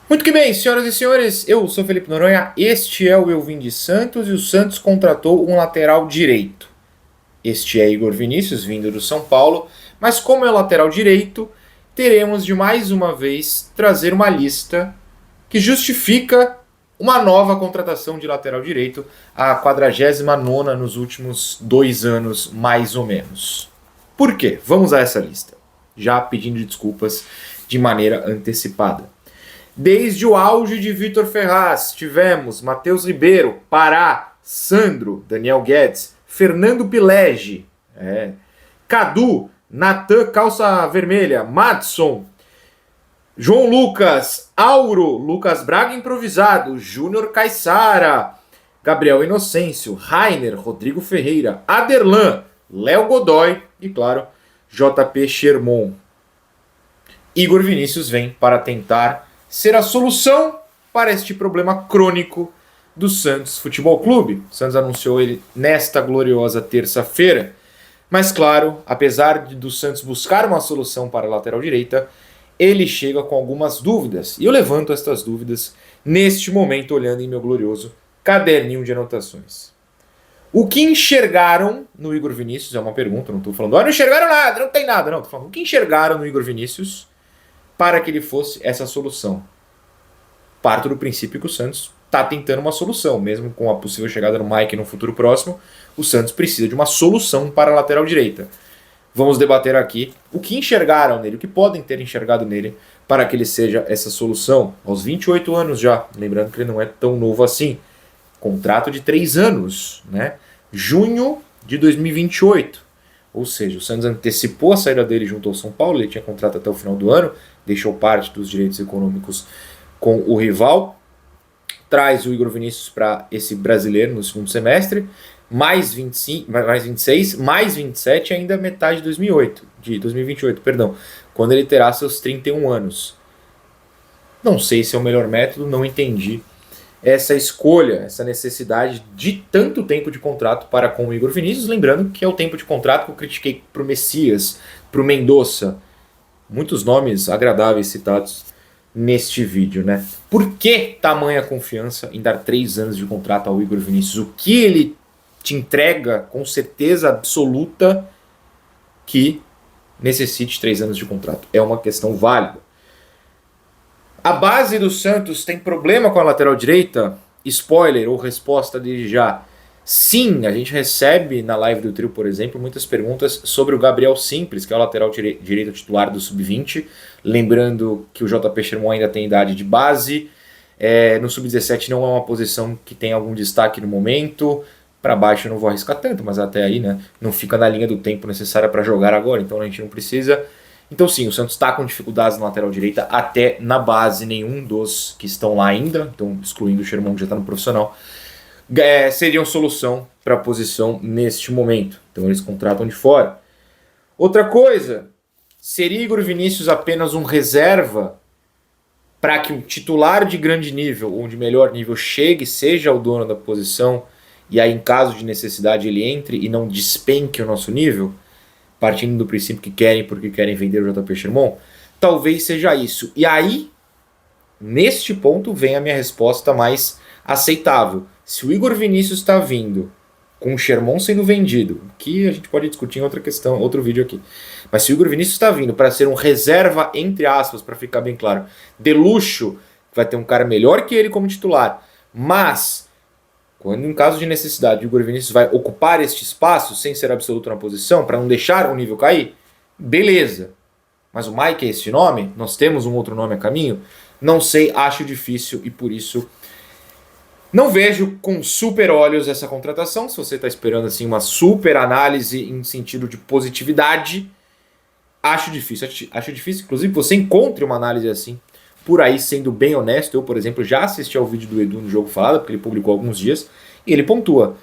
Muito que bem, senhoras e senhores, eu sou Felipe Noronha, este é o Eu Vim de Santos e o Santos contratou um lateral direito. Este é Igor Vinícius, vindo do São Paulo, mas como é lateral direito, teremos de mais uma vez trazer uma lista que justifica uma nova contratação de lateral direito, a 49ª nos últimos 2 anos, mais ou menos. Por quê? Vamos a essa lista, já pedindo desculpas de maneira antecipada. Desde o auge de Vitor Ferraz, tivemos Matheus Ribeiro, Pará, Sandro, Daniel Guedes, Fernando Pilege, Cadu, Natan Calça Vermelha, Madson, João Lucas, Auro, Lucas Braga improvisado, Júnior Caissara, Gabriel Inocêncio, Rainer, Rodrigo Ferreira, Aderlan, Léo Godoy e, claro, JP Sherman. Igor Vinícius vem para tentar ser a solução para este problema crônico do Santos Futebol Clube. O Santos anunciou ele nesta gloriosa terça-feira. Mas claro, apesar do Santos buscar uma solução para a lateral direita, ele chega com algumas dúvidas. E eu levanto estas dúvidas neste momento, olhando em meu glorioso caderninho de anotações. O que enxergaram no Igor Vinícius, é uma pergunta, não estou falando, não enxergaram nada, não tem nada, não. Estou falando, o que enxergaram no Igor Vinícius para que ele fosse essa solução? Parto do princípio que o Santos está tentando uma solução, mesmo com a possível chegada do Mike no futuro próximo, o Santos precisa de uma solução para a lateral direita. Vamos debater aqui o que enxergaram nele, o que podem ter enxergado nele para que ele seja essa solução. Aos 28 anos já, lembrando que ele não é tão novo assim. Contrato de 3 anos, né? Junho de 2028. Ou seja, o Santos antecipou a saída dele junto ao São Paulo, ele tinha contrato até o final do ano, deixou parte dos direitos econômicos com o rival, traz o Igor Vinícius para esse brasileiro no segundo semestre, mais 25, mais 26, mais 27 ainda metade de 2028, quando ele terá seus 31 anos. Não sei se é o melhor método, não entendi essa escolha, essa necessidade de tanto tempo de contrato para com o Igor Vinícius, lembrando que é o tempo de contrato que eu critiquei para o Messias, para o Mendonça, muitos nomes agradáveis citados neste vídeo, né? Por que tamanha confiança em dar 3 anos de contrato ao Igor Vinícius? O que ele te entrega com certeza absoluta que necessite 3 anos de contrato? É uma questão válida. A base do Santos tem problema com a lateral direita? Spoiler ou resposta desde já. Sim, a gente recebe na live do trio, por exemplo, muitas perguntas sobre o Gabriel Simples, que é o lateral direito titular do Sub-20. Lembrando que o JP Sherman ainda tem idade de base. No Sub-17 não é uma posição que tem algum destaque no momento. Para baixo eu não vou arriscar tanto, mas até aí, né, não fica na linha do tempo necessária para jogar agora, então a gente não precisa. Então sim, o Santos está com dificuldades na lateral direita, até na base nenhum dos que estão lá ainda, então excluindo o Sherman que já está no profissional, seriam solução para a posição neste momento. Então eles contratam de fora. Outra coisa, seria Igor Vinícius apenas um reserva para que o titular de grande nível ou de melhor nível chegue, seja o dono da posição, e aí em caso de necessidade ele entre e não despenque o nosso nível, partindo do princípio que querem porque querem vender o JP Sherman? Talvez seja isso. E aí, neste ponto, vem a minha resposta mais aceitável. Se o Igor Vinícius está vindo com o Sherman sendo vendido, que a gente pode discutir em outra questão, outro vídeo aqui, mas se o Igor Vinícius está vindo para ser um reserva, entre aspas, para ficar bem claro, de luxo, vai ter um cara melhor que ele como titular, mas quando em caso de necessidade o Igor Vinícius vai ocupar este espaço sem ser absoluto na posição, para não deixar o nível cair, beleza. Mas o Mike é esse nome? Nós temos um outro nome a caminho? Não sei, acho difícil e por isso não vejo com super olhos essa contratação. Se você está esperando assim uma super análise em sentido de positividade, acho difícil. Acho difícil, inclusive, que você encontre uma análise assim por aí, sendo bem honesto. Eu, por exemplo, já assisti ao vídeo do Edu no Jogo Falado, porque ele publicou há alguns dias, e ele pontua.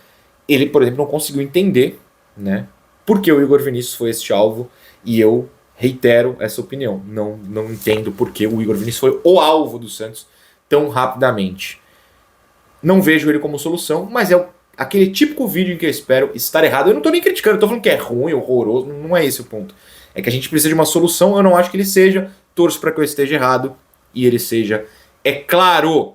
Ele, por exemplo, não conseguiu entender, né, por que o Igor Vinícius foi este alvo, e eu reitero essa opinião. Não entendo por que o Igor Vinícius foi o alvo do Santos tão rapidamente. Não vejo ele como solução, mas é aquele típico vídeo em que eu espero estar errado. Eu não estou nem criticando, eu tô falando que é ruim, horroroso, não é esse o ponto. É que a gente precisa de uma solução, eu não acho que ele seja, torço para que eu esteja errado, e ele seja é claro.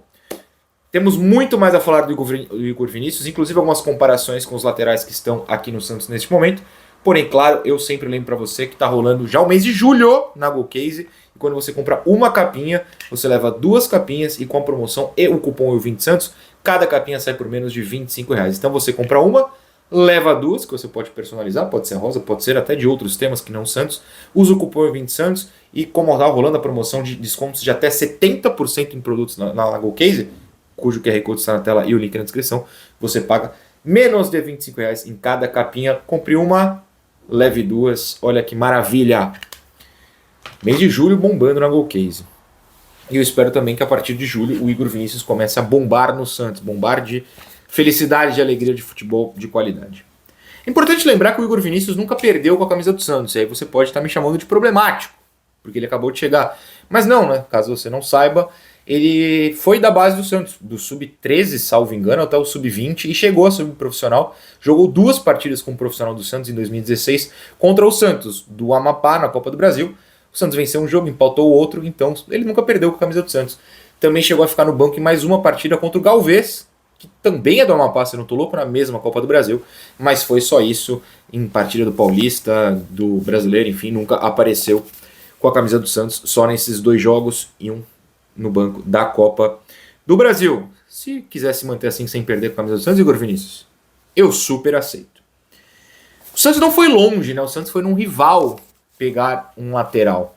Temos muito mais a falar do Igor Vinícius, inclusive algumas comparações com os laterais que estão aqui no Santos neste momento. Porém, claro, eu sempre lembro para você que está rolando já o mês de julho na GoCase. E quando você compra uma capinha, você leva 2 capinhas e com a promoção e o cupom EUVindeSantos, cada capinha sai por menos de R$ 25. Então você compra uma, leva 2, que você pode personalizar, pode ser rosa, pode ser até de outros temas que não Santos. Usa o cupom EUVindeSantos e como está rolando a promoção de descontos de até 70% em produtos na GoCase, cujo QR Code está na tela e o link na descrição, você paga menos de R$ 25 em cada capinha. Compre uma, leve 2, olha que maravilha! Mês de julho bombando na GoCase. E eu espero também que a partir de julho o Igor Vinícius comece a bombar no Santos, bombar de felicidade, de alegria, de futebol de qualidade. É importante lembrar que o Igor Vinícius nunca perdeu com a camisa do Santos, e aí você pode estar me chamando de problemático, porque ele acabou de chegar. Mas não, né? Caso você não saiba, ele foi da base do Santos, do sub-13, salvo engano, até o sub-20, e chegou a sub-profissional. Jogou 2 partidas como profissional do Santos em 2016 contra o Santos, do Amapá, na Copa do Brasil. O Santos venceu um jogo, empatou o outro, então ele nunca perdeu com a camisa do Santos. Também chegou a ficar no banco em mais uma partida contra o Galvez, que também é do Amapá, se não tô louco, na mesma Copa do Brasil, mas foi só isso em partida do Paulista, do Brasileiro, enfim, nunca apareceu com a camisa do Santos, só nesses 2 jogos e um no banco da Copa do Brasil. Se quiser se manter assim sem perder com a camisa do Santos, Igor Vinícius, eu super aceito. O Santos não foi longe, né? O Santos foi num rival pegar um lateral.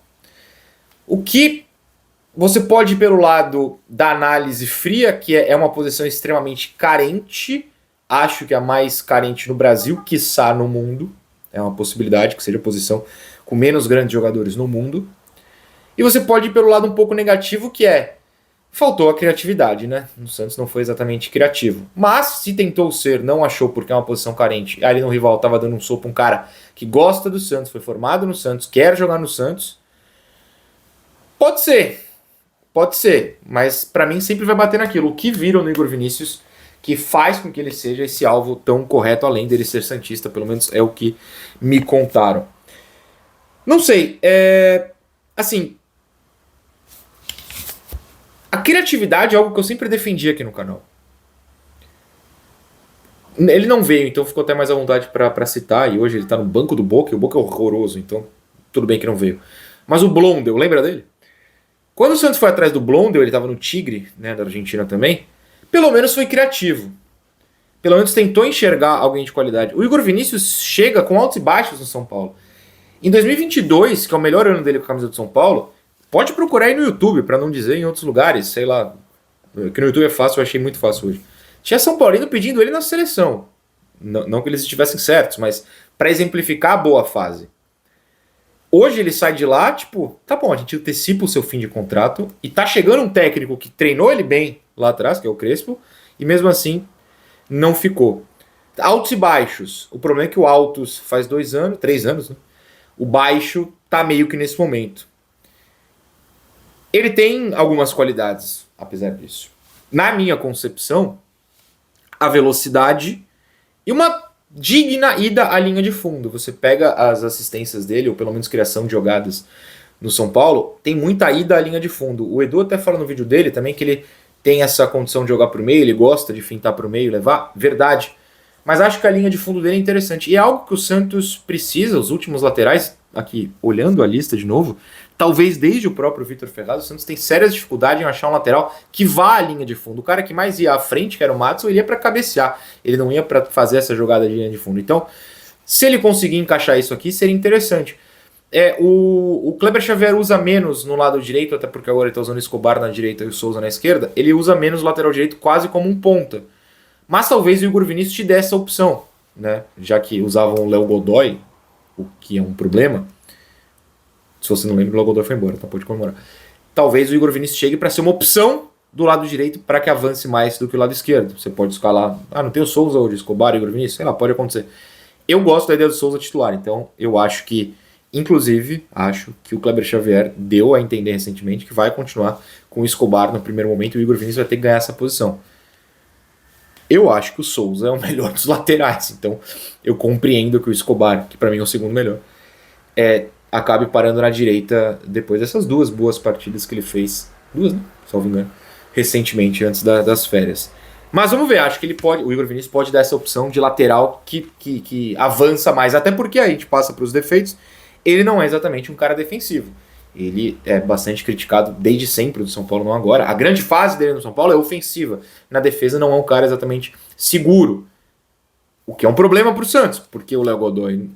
O que você pode ir pelo lado da análise fria, que é uma posição extremamente carente, acho que é a mais carente no Brasil, quiçá no mundo, é uma possibilidade que seja a posição com menos grandes jogadores no mundo. E você pode ir pelo lado um pouco negativo, que é faltou a criatividade, né? O Santos não foi exatamente criativo. Mas se tentou ser, não achou porque é uma posição carente. Ali no rival tava dando um soco um cara que gosta do Santos, foi formado no Santos, quer jogar no Santos. Pode ser, mas pra mim sempre vai bater naquilo. O que viram no Igor Vinícius que faz com que ele seja esse alvo tão correto, além dele ser santista, pelo menos é o que me contaram. Não sei, assim, a criatividade é algo que eu sempre defendi aqui no canal. Ele não veio, então ficou até mais à vontade pra citar, e hoje ele tá no banco do Boca, e o Boca é horroroso, então tudo bem que não veio. Mas o Blondel, lembra dele? Quando o Santos foi atrás do Blondel, ele tava no Tigre, né, da Argentina também, pelo menos foi criativo. Pelo menos tentou enxergar alguém de qualidade. O Igor Vinícius chega com altos e baixos no São Paulo. Em 2022, que é o melhor ano dele com a camisa do São Paulo, pode procurar aí no YouTube, pra não dizer em outros lugares, sei lá. Que no YouTube é fácil, eu achei muito fácil hoje. Tinha São Paulino pedindo ele na seleção. Não que eles estivessem certos, mas pra exemplificar a boa fase. Hoje ele sai de lá, tipo, tá bom, a gente antecipa o seu fim de contrato e tá chegando um técnico que treinou ele bem lá atrás, que é o Crespo, e mesmo assim não ficou. Altos e baixos. O problema é que o altos faz 2 anos, 3 anos, né? O baixo tá meio que nesse momento. Ele tem algumas qualidades, apesar disso. Na minha concepção, a velocidade e uma digna ida à linha de fundo. Você pega as assistências dele, ou pelo menos criação de jogadas no São Paulo, tem muita ida à linha de fundo. O Edu até fala no vídeo dele também que ele tem essa condição de jogar pro meio, ele gosta de fintar pro meio, levar, verdade. Mas acho que a linha de fundo dele é interessante. E é algo que o Santos precisa, os últimos laterais, aqui olhando a lista de novo, talvez desde o próprio Vitor Ferraz, o Santos tem sérias dificuldades em achar um lateral que vá à linha de fundo. O cara que mais ia à frente, que era o Matos, ele ia para cabecear. Ele não ia para fazer essa jogada de linha de fundo. Então, se ele conseguir encaixar isso aqui, seria interessante. O Kleber Xavier usa menos no lado direito, até porque agora ele está usando o Escobar na direita e o Souza na esquerda. Ele usa menos o lateral direito quase como um ponta. Mas talvez o Igor Vinícius te dê essa opção, né? Já que usavam o Léo Godoy, o que é um problema. Se você não lembra, o Léo Godoy foi embora, então pode comemorar. Talvez o Igor Vinícius chegue para ser uma opção do lado direito para que avance mais do que o lado esquerdo. Você pode escalar, não tem o Souza hoje, Escobar, Igor Vinícius, sei lá, pode acontecer. Eu gosto da ideia do Souza titular, então eu acho que, inclusive, o Kleber Xavier deu a entender recentemente que vai continuar com o Escobar no primeiro momento e o Igor Vinícius vai ter que ganhar essa posição. Eu acho que o Souza é o melhor dos laterais, então eu compreendo que o Escobar, que para mim é o segundo melhor, acabe parando na direita depois dessas 2 boas partidas que ele fez. 2, né? Salvo engano. recentemente, antes das férias. Mas vamos ver, acho que o Igor Vinícius pode dar essa opção de lateral que avança mais, até porque a gente passa para os defeitos, ele não é exatamente um cara defensivo. Ele é bastante criticado desde sempre do São Paulo, não agora. A grande fase dele no São Paulo é ofensiva. Na defesa não é um cara exatamente seguro. O que é um problema pro Santos, porque o Léo Godoy...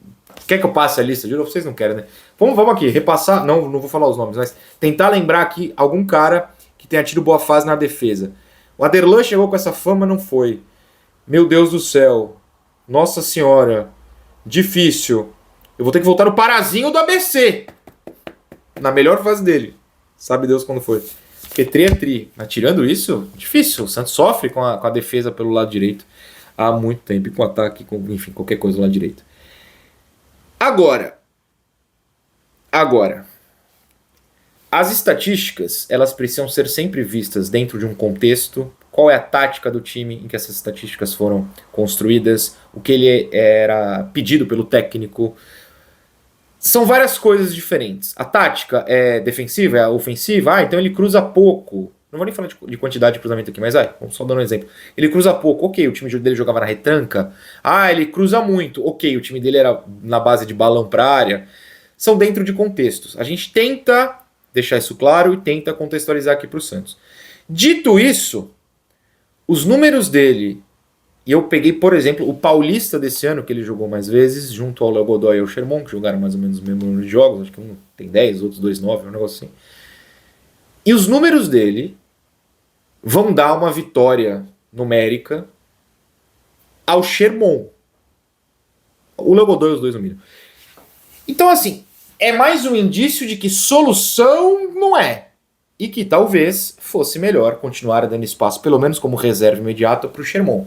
Quer que eu passe a lista de novo? Vocês não querem, né? Vamos aqui, repassar... Não vou falar os nomes, mas tentar lembrar aqui algum cara que tenha tido boa fase na defesa. O Aderlan chegou com essa fama, não foi. Meu Deus do céu. Nossa senhora. Difícil. Eu vou ter que voltar no Parazinho do ABC. Na melhor fase dele. Sabe Deus quando foi. Porque tri é tri. Mas tirando isso, difícil. O Santos sofre com a defesa pelo lado direito há muito tempo. E com ataque, enfim, qualquer coisa do lado direito. Agora. As estatísticas, elas precisam ser sempre vistas dentro de um contexto. Qual é a tática do time em que essas estatísticas foram construídas? O que ele era pedido pelo técnico. São várias coisas diferentes. A tática é defensiva, é ofensiva. Então ele cruza pouco. Não vou nem falar de quantidade de cruzamento aqui, mas vamos só dar um exemplo. Ele cruza pouco. Ok, o time dele jogava na retranca. Ele cruza muito. Ok, o time dele era na base de balão para a área. São dentro de contextos. A gente tenta deixar isso claro e tenta contextualizar aqui para o Santos. Dito isso, os números dele... E eu peguei, por exemplo, o Paulista desse ano, que ele jogou mais vezes, junto ao Léo Godoy e ao Sherman, que jogaram mais ou menos o mesmo número de jogos, acho que um tem 10, outros 2, 9, um negócio assim. E os números dele vão dar uma vitória numérica ao Sherman. O Léo Godoy, os dois no mínimo. Então, assim, é mais um indício de que solução não é. E que talvez fosse melhor continuar dando espaço, pelo menos como reserva imediata, para o Sherman.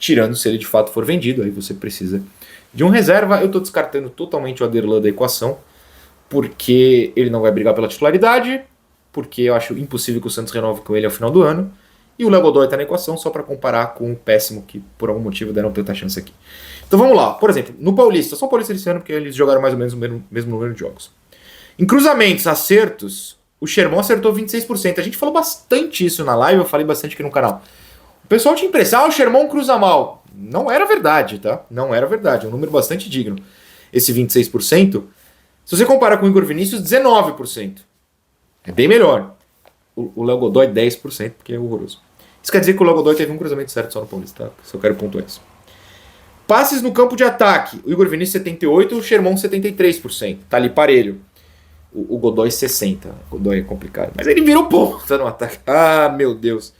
Tirando se ele de fato for vendido, aí você precisa de um reserva. Eu estou descartando totalmente o Aderlan da equação, porque ele não vai brigar pela titularidade, porque eu acho impossível que o Santos renove com ele ao final do ano, e o Léo Godoy está na equação só para comparar com o péssimo que por algum motivo deram tanta chance aqui. Então vamos lá, por exemplo, no Paulista, só o Paulista desse ano, porque eles jogaram mais ou menos o mesmo número de jogos. Em cruzamentos, acertos, o Sherman acertou 26%. A gente falou bastante isso na live, eu falei bastante aqui no canal. O pessoal tinha impressão, o Sherman cruza mal. Não era verdade, tá? Não era verdade. É um número bastante digno. Esse 26%. Se você compara com o Igor Vinícius, 19%. É bem melhor. O Léo Godoy, 10%, porque é horroroso. Isso quer dizer que o Léo Godoy teve um cruzamento certo só no Paulista, tá? Só quero pontuar isso. Passes no campo de ataque. O Igor Vinícius, 78%, o Sherman, 73%. Tá ali parelho. O Godoy, 60%. O Godoy é complicado. Mas ele virou ponta no ataque. Ah, meu Deus.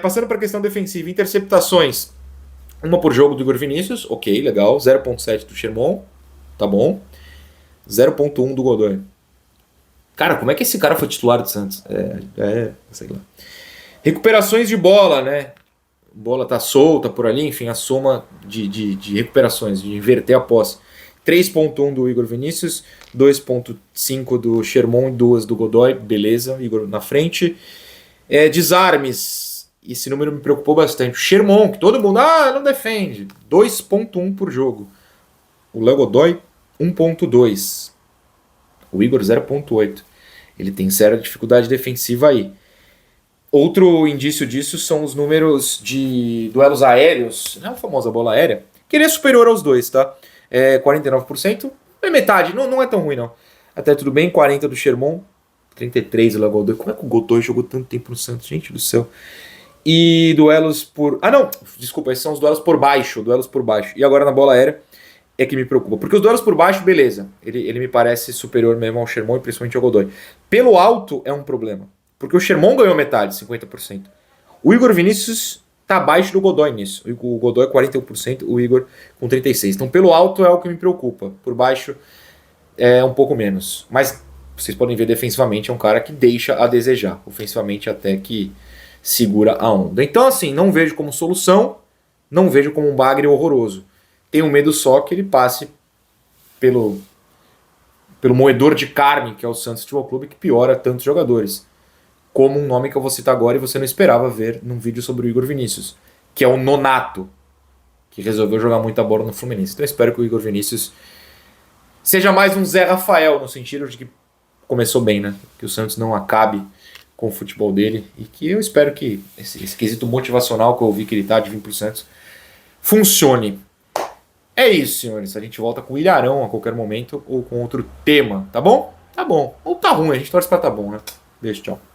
Passando para a questão defensiva, interceptações, uma por jogo do Igor Vinícius, ok, legal, 0.7 do Sherman, tá bom, 0.1 do Godoy. Cara, como é que esse cara foi titular do Santos? Sei lá. Recuperações de bola, né? Bola tá solta por ali, enfim, a soma de recuperações, de inverter a posse. 3.1 do Igor Vinícius, 2.5 do Sherman e 2 do Godoy, beleza, Igor na frente. Desarmes, esse número me preocupou bastante. O Sherman, que todo mundo não defende, 2.1 por jogo. O Léo Godoy, 1.2. O Igor, 0.8. Ele tem séria dificuldade defensiva aí. Outro indício disso são os números de duelos aéreos, a famosa bola aérea, que ele é superior aos dois, tá? 49%, é metade, não é tão ruim não. Até tudo bem, 40% do Sherman, 33% do Léo Godoy. Como é que o Godoy jogou tanto tempo no Santos? Gente do céu. E duelos por... desculpa, esses são os duelos por baixo. E agora na bola aérea é que me preocupa. Porque os duelos por baixo, beleza. Ele me parece superior mesmo ao Sherman e principalmente ao Godoy. Pelo alto é um problema. Porque o Sherman ganhou metade, 50%. O Igor Vinícius tá abaixo do Godoy nisso. O Godoy 41%, o Igor com 36%. Então pelo alto é o que me preocupa. Por baixo é um pouco menos. Mas vocês podem ver defensivamente é um cara que deixa a desejar. Ofensivamente até que segura a onda. Então assim, não vejo como solução, não vejo como um bagre horroroso. Tenho medo só que ele passe pelo moedor de carne que é o Santos Futebol Clube, que piora tantos jogadores. Como um nome que eu vou citar agora e você não esperava ver num vídeo sobre o Igor Vinícius, que é o Nonato, que resolveu jogar muita bola no Fluminense. Então eu espero que o Igor Vinícius seja mais um Zé Rafael, no sentido de que começou bem, né? Que o Santos não acabe com o futebol dele e que eu espero que esse quesito motivacional que eu ouvi que ele tá de vir pro Santos funcione. É isso, senhores. A gente volta com o Ilharão a qualquer momento ou com outro tema, tá bom? Tá bom. Ou tá ruim, a gente torce pra tá bom, né? Beijo, tchau.